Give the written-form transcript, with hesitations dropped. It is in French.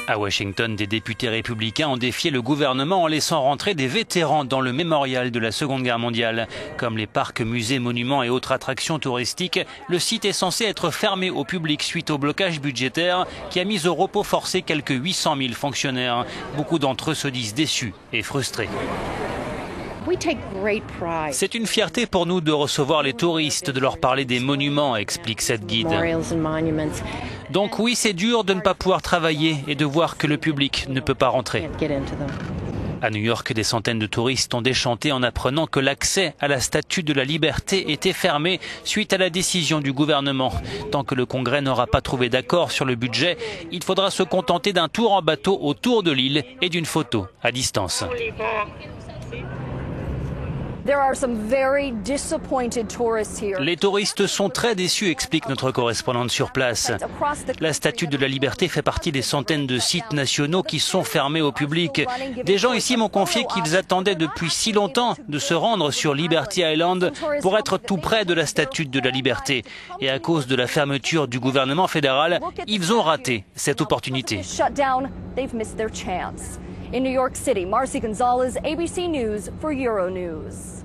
À Washington, des députés républicains ont défié le gouvernement en laissant rentrer des vétérans dans le mémorial de la Seconde Guerre mondiale. Comme les parcs, musées, monuments et autres attractions touristiques, le site est censé être fermé au public suite au blocage budgétaire qui a mis au repos forcé quelques 800 000 fonctionnaires. Beaucoup d'entre eux se disent déçus et frustrés. C'est une fierté pour nous de recevoir les touristes, de leur parler des monuments, explique cette guide. Donc oui, c'est dur de ne pas pouvoir travailler et de voir que le public ne peut pas rentrer. À New York, des centaines de touristes ont déchanté en apprenant que l'accès à la Statue de la Liberté était fermé suite à la décision du gouvernement. Tant que le Congrès n'aura pas trouvé d'accord sur le budget, il faudra se contenter d'un tour en bateau autour de l'île et d'une photo à distance. Les touristes sont très déçus, explique notre correspondante sur place. La Statue de la Liberté fait partie des centaines de sites nationaux qui sont fermés au public. Des gens ici m'ont confié qu'ils attendaient depuis si longtemps de se rendre sur Liberty Island pour être tout près de la Statue de la Liberté. Et à cause de la fermeture du gouvernement fédéral, ils ont raté cette opportunité. In New York City, Marcy Gonzalez, ABC News for Euronews.